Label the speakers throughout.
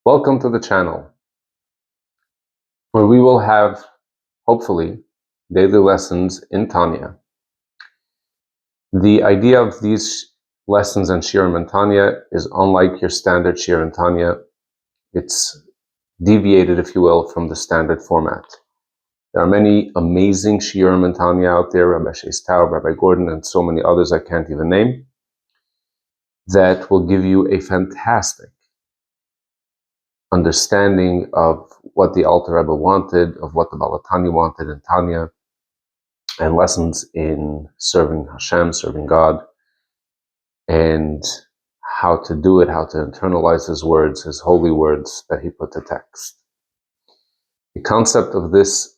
Speaker 1: Welcome to the channel, where we will have, hopefully, daily lessons in Tanya. The idea of these lessons in Shiurim and Tanya is unlike your standard Shiur and Tanya. It's deviated, if you will, from the standard format. There are many amazing Shiurim and Tanya out there, Rabbi Sheistaub, Rabbi Gordon, and so many others I can't even name, that will give you a fantastic understanding of what the Alter Rebbe wanted, of what the Baal Tanya wanted in Tanya, and lessons in serving Hashem, serving God, and how to do it, how to internalize His words, His holy words that He put to text. The concept of this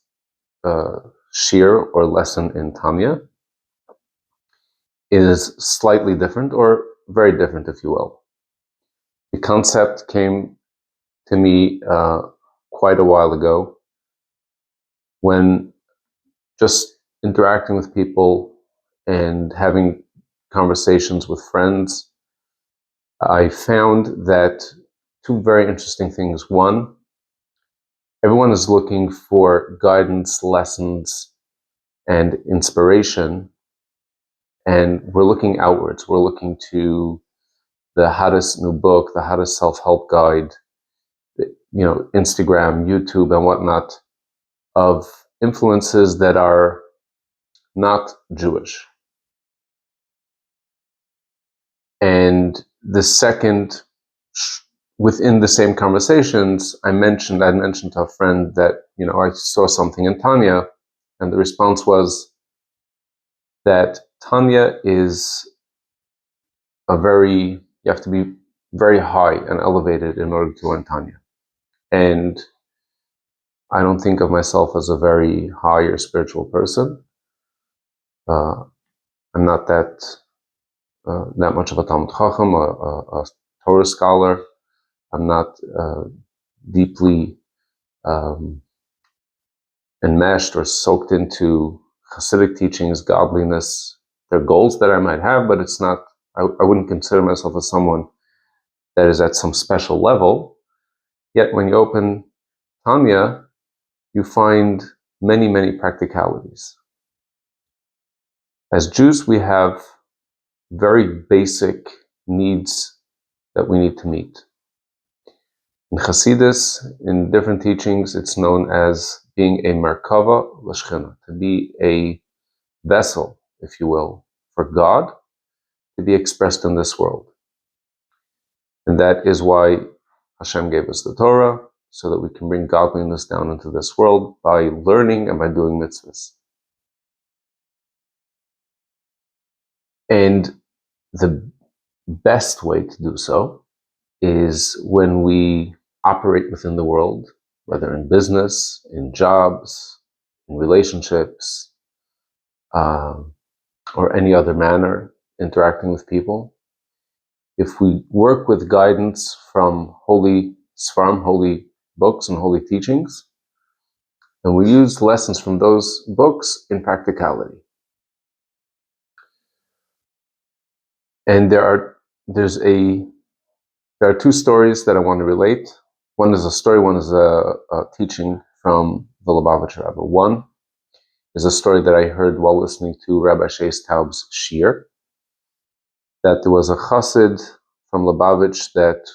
Speaker 1: shiur or lesson in Tanya is slightly different, or very different, if you will. The concept came to me quite a while ago when just interacting with people and having conversations with friends, I found that two very interesting things. One, everyone is looking for guidance, lessons, and inspiration, and we're looking outwards. We're looking to the hottest new book, the hottest self-help guide, Instagram, YouTube, and whatnot, of influences that are not Jewish. And the second, within the same conversations, I mentioned to a friend that, I saw something in Tanya, and the response was that Tanya is you have to be very high and elevated in order to learn Tanya. And I don't think of myself as a very high or spiritual person. I'm not that much of a Talmud Chacham, a Torah scholar. I'm not deeply enmeshed or soaked into Hasidic teachings, godliness. There are goals that I might have, but it's not. I wouldn't consider myself as someone that is at some special level. Yet when you open Tanya, you find many, many practicalities. As Jews, we have very basic needs that we need to meet. In Hasidus, in different teachings, it's known as being a merkava l'shchina, to be a vessel, if you will, for God to be expressed in this world. And that is why Hashem gave us the Torah, so that we can bring godliness down into this world by learning and by doing mitzvahs. And the best way to do so is when we operate within the world, whether in business, in jobs, in relationships, or any other manner, interacting with people. If we work with guidance from holy Sfarim, holy books and holy teachings, and we use lessons from those books in practicality. And there are two stories that I want to relate. One is a story, one is a teaching from the Lubavitcher Rebbe. One is a story that I heard while listening to Rabbi Sheistaub's shiur, that there was a chassid from Lubavitch that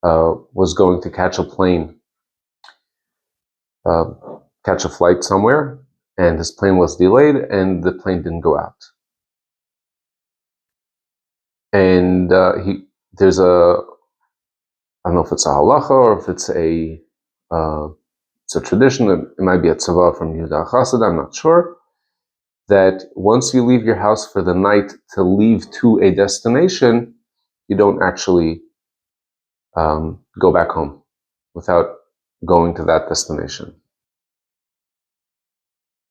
Speaker 1: was going to catch a plane, catch a flight somewhere, and his plane was delayed, and the plane didn't go out. And there's I don't know if it's a halacha or if it's a tradition. It might be a tzava from Yehuda Chassid, I'm not sure, that once you leave your house for the night to leave to a destination, you don't actually go back home without going to that destination.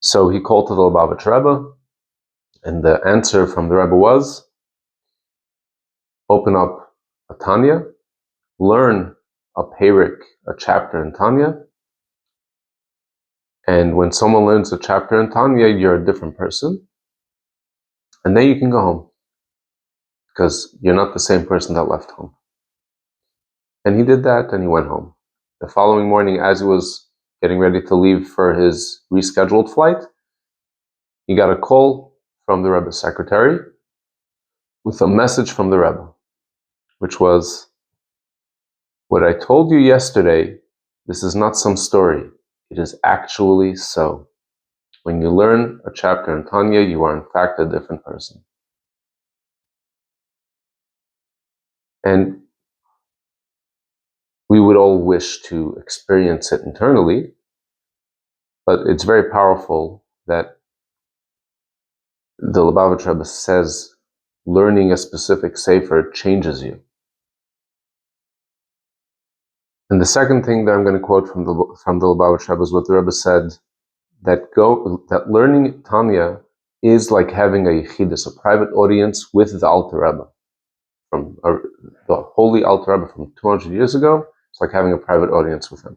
Speaker 1: So he called to the Lubavitcher Rebbe, and the answer from the Rebbe was, open up a Tanya, learn a perik, a chapter in Tanya, and when someone learns a chapter in Tanya, you're a different person, and then you can go home, because you're not the same person that left home. And he did that and he went home. The following morning, as he was getting ready to leave for his rescheduled flight, he got a call from the Rebbe's secretary with a message from the Rebbe, which was, "What I told you yesterday, this is not some story. It is actually so. When you learn a chapter in Tanya, you are in fact a different person." And we would all wish to experience it internally, but it's very powerful that the Lubavitch Rebbe says learning a specific sefer changes you. And the second thing that I'm going to quote from the Lubavitch Rebbe is what the Rebbe said, that learning Tanya is like having a yechidus, a private audience with the Alter Rebbe, from the holy Alter Rebbe from 200 years ago. It's like having a private audience with him.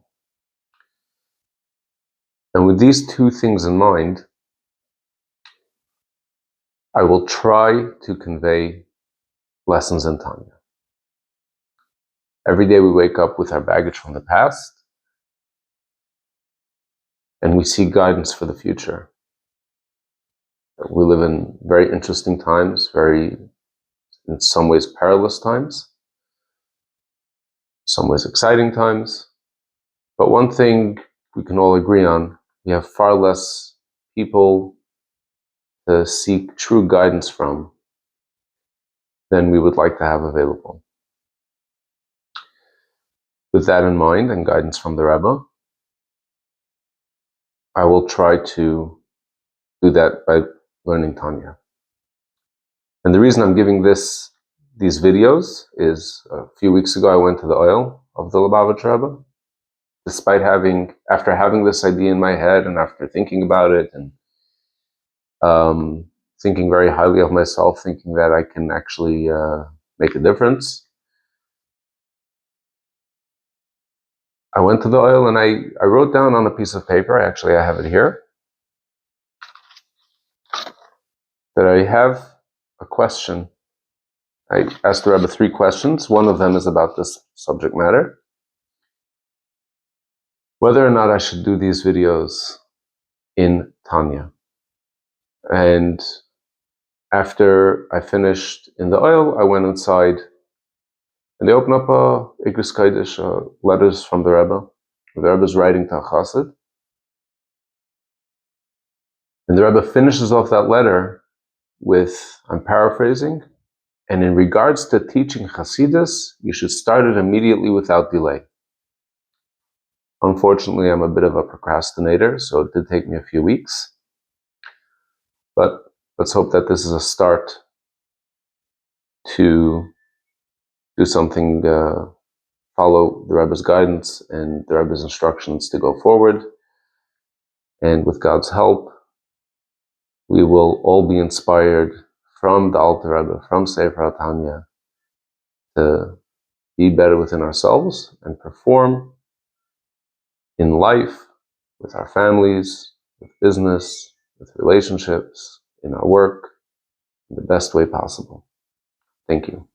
Speaker 1: And with these two things in mind, I will try to convey lessons in Tanya. Every day we wake up with our baggage from the past, and we seek guidance for the future. We live in very interesting times, in some ways, perilous times, some ways, exciting times. But one thing we can all agree on, we have far less people to seek true guidance from than we would like to have available. With that in mind, and guidance from the Rebbe, I will try to do that by learning Tanya. And the reason I'm giving these videos is a few weeks ago I went to the oil of the Lubavitch Rebbe. After having this idea in my head and after thinking about it and thinking very highly of myself, thinking that I can actually make a difference, I went to the oil and I wrote down on a piece of paper, I have it here, that I have a question. I asked the Rebbe 3 questions. One of them is about this subject matter. Whether or not I should do these videos in Tanya. And after I finished in the oil, I went inside and they opened up Igris Kodesh, letters from the Rebbe. The Rebbe is writing to a Chassid. And the Rebbe finishes off that letter with, I'm paraphrasing, and in regards to teaching Hasidus, you should start it immediately without delay. Unfortunately, I'm a bit of a procrastinator, so it did take me a few weeks. But let's hope that this is a start to do something, follow the Rebbe's guidance and the Rebbe's instructions to go forward. And with God's help, we will all be inspired from the Alter Rebbe, from Sefer Tanya, to be better within ourselves and perform in life, with our families, with business, with relationships, in our work, in the best way possible. Thank you.